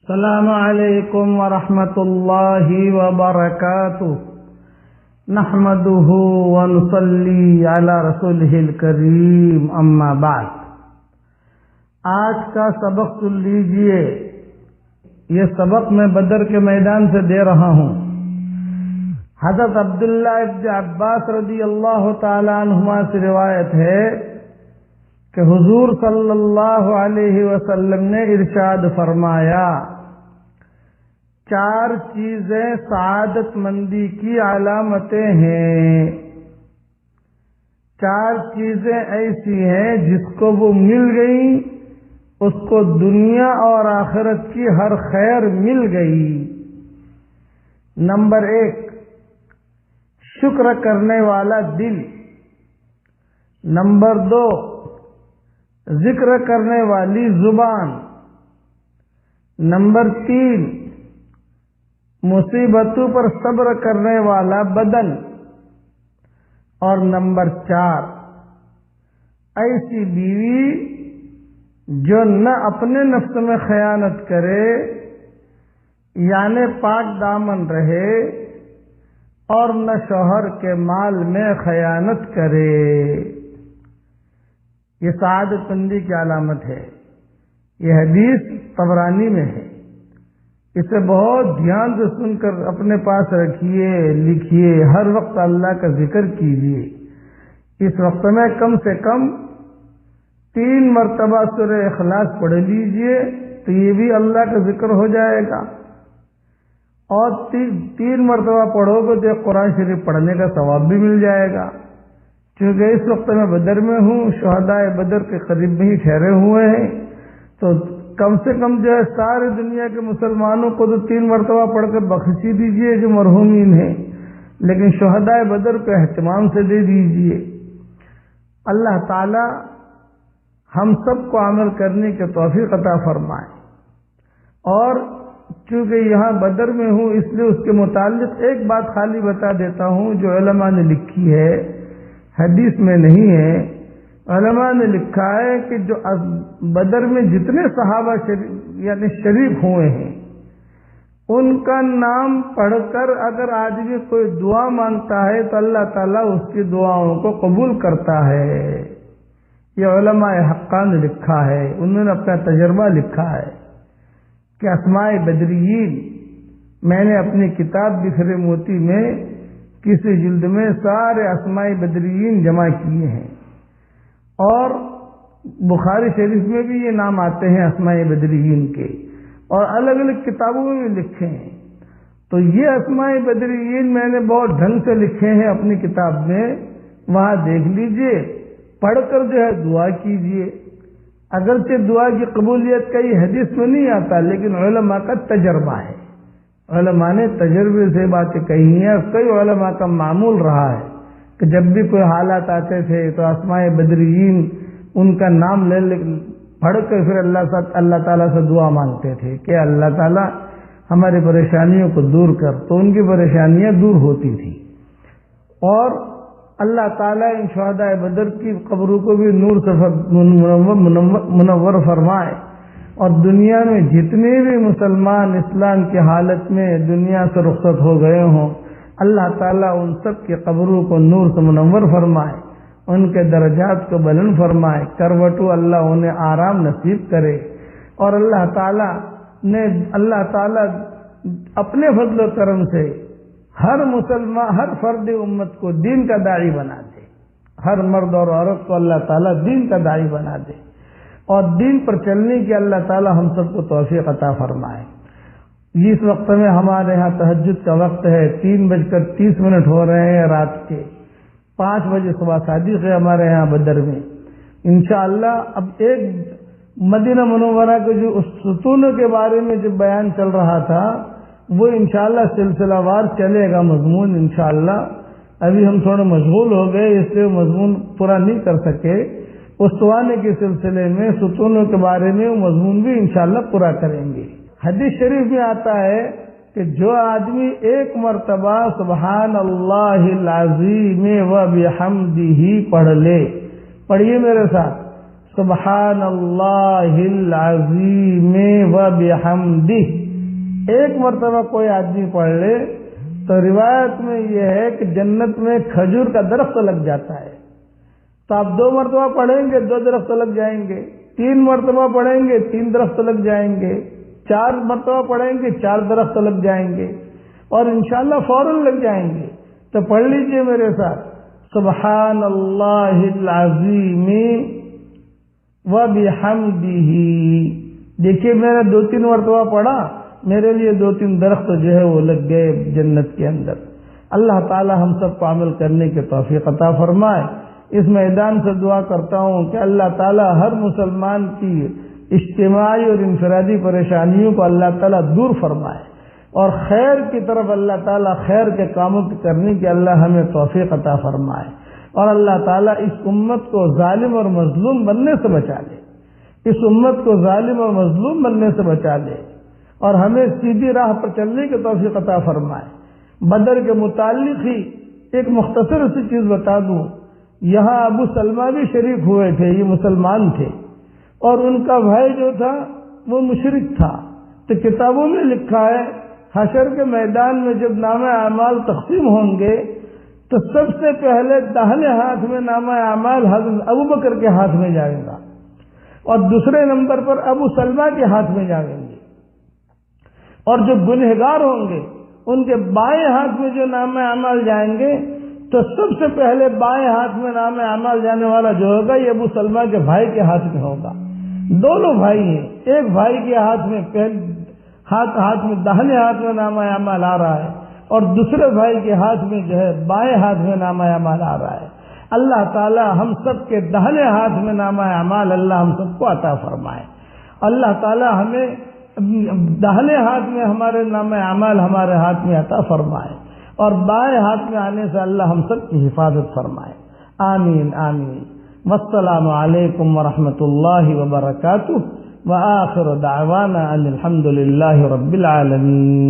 السلام علیکم ورحمۃ اللہ وبرکاتہ نحمده ونصلی علی رسولہ الکریم اما بعد۔ آج کا سبق سن لیجئے۔ یہ سبق میں بدر کے میدان سے دے رہا ہوں۔ حضرت عبداللہ ابن عباس رضی اللہ تعالی عنہما سے روایت ہے کہ حضور صلی اللہ علیہ وسلم نے ارشاد فرمایا، چار چیزیں سعادت مندی کی علامتیں ہیں۔ چار چیزیں ایسی ہیں جس کو وہ مل گئی اس کو دنیا اور آخرت کی ہر خیر مل گئی۔ نمبر 1، شکر کرنے والا دل۔ نمبر 2، ذکر کرنے والی زبان۔ نمبر 3، مصیبتوں پر صبر کرنے والا بدن۔ اور نمبر 4، ایسی بیوی جو نہ اپنے نفس میں خیانت کرے یعنی پاک دامن رہے اور نہ شوہر کے مال میں خیانت کرے۔ یہ سعادت مندی کی علامت ہے۔ یہ حدیث طبرانی میں ہے۔ اسے بہت دھیان سے سن کر اپنے پاس رکھیے، لکھیے، ہر وقت اللہ کا ذکر کیجیے۔ اس وقت میں کم سے کم 3 مرتبہ سورہ اخلاص پڑھ لیجیے تو یہ بھی اللہ کا ذکر ہو جائے گا، اور 3 مرتبہ پڑھو گے تو قرآن شریف پڑھنے کا ثواب بھی مل جائے گا۔ چونکہ اس وقت میں بدر میں ہوں، شہداء بدر کے قریب میں ہی ٹھہرے ہوئے ہیں، تو کم سے کم جو ہے ساری دنیا کے مسلمانوں کو تو 3 مرتبہ پڑھ کر بخشی دیجئے جو مرحومین ہیں، لیکن شہداء بدر کو اہتمام سے دے دیجئے۔ اللہ تعالی ہم سب کو عمل کرنے کے توفیق عطا فرمائے۔ اور چونکہ یہاں بدر میں ہوں اس لیے اس کے متعلق ایک بات خالی بتا دیتا ہوں جو علماء نے لکھی ہے، حدیث میں نہیں ہے۔ علماء نے لکھا ہے کہ جو بدر میں جتنے صحابہ یعنی شریک ہوئے ہیں ان کا نام پڑھ کر اگر آدمی کوئی دعا مانگتا ہے تو اللہ تعالیٰ اس کی دعاؤں کو قبول کرتا ہے۔ یہ علماء حقہ نے لکھا ہے، انہوں نے اپنا تجربہ لکھا ہے کہ اسماء بدریین، میں نے اپنی کتاب بکھرے موتی میں کسی جلد میں سارے اسماء بدریین جمع کیے ہیں، اور بخاری شریف میں بھی یہ نام آتے ہیں اسماء بدریین کے، اور الگ الگ کتابوں میں بھی لکھے ہیں۔ تو یہ اسماء بدریین میں نے بہت ڈھنگ سے لکھے ہیں اپنی کتاب میں، وہاں دیکھ لیجئے، پڑھ کر جو ہے دعا کیجئے۔ اگرچہ دعا کی قبولیت کا یہ حدیث میں نہیں آتا، لیکن علماء کا تجربہ ہے، علماء نے تجربے سے باتیں کہی ہیں، اور کئی علماء کا معمول رہا ہے کہ جب بھی کوئی حالات آتے تھے تو اسماء بدریین ان کا نام لے پڑھ کر پھر اللہ تعالیٰ سے دعا مانگتے تھے کہ اللہ تعالیٰ ہماری پریشانیوں کو دور کر، تو ان کی پریشانیاں دور ہوتی تھی۔ اور اللہ تعالیٰ ان شہداء بدر کی قبروں کو بھی نور سے منور فرمائے، اور دنیا میں جتنے بھی مسلمان اسلام کی حالت میں دنیا سے رخصت ہو گئے ہوں، اللہ تعالیٰ ان سب کی قبروں کو نور سے منور فرمائے، ان کے درجات کو بلند فرمائے، کروٹو اللہ انہیں آرام نصیب کرے، اور اللہ تعالیٰ اپنے فضل و کرم سے ہر مسلمان، ہر فرد امت کو دین کا داعی بنا دے، ہر مرد اور عورت کو اللہ تعالیٰ دین کا داعی بنا دے، اور دین پر چلنے کی اللہ تعالیٰ ہم سب کو توفیق عطا فرمائے۔ اس وقت میں ہمارے ہاں تہجد کا وقت ہے، 3:30 ہو رہے ہیں رات کے، 5 بجے صبح صادق ہے ہمارے ہاں بدر میں۔ انشاءاللہ اب ایک مدینہ منورہ کے جو ستونوں کے بارے میں جو بیان چل رہا تھا وہ انشاءاللہ سلسلہ وار چلے گا مضمون انشاءاللہ۔ ابھی ہم تھوڑے مشغول ہو گئے اس لیے مضمون پورا نہیں کر سکے۔ استوانے کے سلسلے میں ستونوں کے بارے میں وہ مضمون بھی انشاءاللہ پورا کریں گے۔ حدیث شریف میں آتا ہے کہ جو آدمی ایک مرتبہ سبحان اللہ العظیم و بحمدہ پڑھ لے، پڑھیے میرے ساتھ، سبحان اللہ العظیم وبحمدہ ایک مرتبہ کوئی آدمی پڑھ لے تو روایت میں یہ ہے کہ جنت میں کھجور کا درخت لگ جاتا ہے. تو آپ 2 مرتبہ پڑھیں گے 2 درخت لگ جائیں گے, 3 مرتبہ پڑھیں گے 3 درخت لگ جائیں گے, 4 مرتبہ پڑھیں گے 4 درخت لگ جائیں گے, اور انشاءاللہ فوراً لگ جائیں گے. تو پڑھ لیجئے میرے ساتھ سبحان اللہ العظیم وبحمدہ. دیکھیے میں نے 2-3 مرتبہ پڑھا, میرے لیے 2-3 درخت جو ہے وہ لگ گئے جنت کے اندر. اللہ تعالی ہم سب کو عمل کرنے کی توفیق عطا فرمائے. اس میدان سے دعا کرتا ہوں کہ اللہ تعالی ہر مسلمان کی اجتماعی اور انفرادی پریشانیوں کو اللہ تعالی دور فرمائے, اور خیر کی طرف اللہ تعالی خیر کے کاموں کی کرنے کی اللہ ہمیں توفیق عطا فرمائے, اور اللہ تعالی اس امت کو ظالم اور مظلوم بننے سے بچا لے, اس امت کو ظالم اور مظلوم بننے سے بچا لے, اور ہمیں سیدھی راہ پر چلنے کی توفیق عطا فرمائے. بدر کے متعلق ہی ایک مختصر سی چیز بتا دوں. یہاں ابو سلمہ بھی شریک ہوئے تھے, یہ مسلمان تھے, اور ان کا بھائی جو تھا وہ مشرک تھا. تو کتابوں میں لکھا ہے حشر کے میدان میں جب نامہ اعمال تقسیم ہوں گے تو سب سے پہلے داہنے ہاتھ میں نامہ اعمال حضرت ابوبکر کے ہاتھ میں جائے گا, اور دوسرے نمبر پر ابو سلمہ کے ہاتھ میں جائیں گے, اور جو گنہگار ہوں گے ان کے بائیں ہاتھ میں جو نامہ اعمال جائیں گے تو سب سے پہلے بائیں ہاتھ میں نامہ اعمال جانے والا جو ہوگا یہ ابو سلمہ کے بھائی کے ہاتھ میں ہوگا. دونوں بھائی ہیں, ایک بھائی کے ہاتھ میں ہاتھ میں داہنے ہاتھ میں نامہ اعمال آ رہا ہے, اور دوسرے بھائی کے ہاتھ میں جو ہے بائیں ہاتھ میں نامہ اعمال آ رہا ہے. اللہ تعالی ہم سب کے داہنے ہاتھ میں نامہ اعمال اللہ ہم سب کو عطا فرمائے. اللہ تعالی ہمیں داہنے ہاتھ میں ہمارے نامہ اعمال ہمارے ہاتھ میں عطا فرمائے, اور بائیں ہاتھ میں آنے سے اللہ ہم سب کی حفاظت فرمائے. آمین آمین. والسلام علیکم ورحمۃ اللہ وبرکاتہ. وآخر دعوانا ان الحمد للہ رب العالمین.